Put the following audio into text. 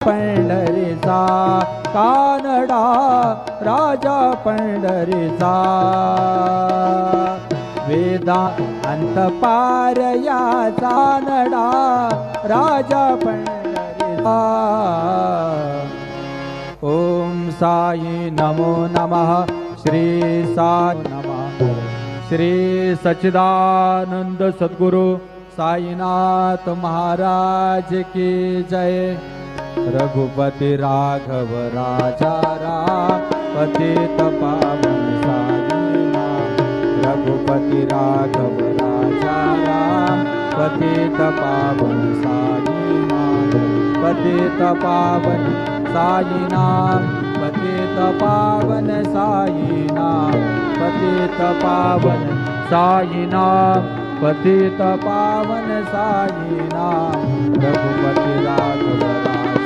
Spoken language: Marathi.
पंढरीचा, कानडा राजा पंढरीचा. वेदांत पार याचा कानडा राजा पंढरीचा. ओम साई नमो नमः. श्री साई नमः. श्री सच्चिदानंद सद्गुरु साईनाथ महाराज की जय. रघुपति राघव राजा राम, पतित पावन साईनाथ. रघुपति राघव राजा राम, पतित पावन साईनाथ. पतित पावन साईनाथ, पतित पावन साईनाथ. पतित पावन साईनाथ, पतित पावन साईनाथ. रघुपति राघव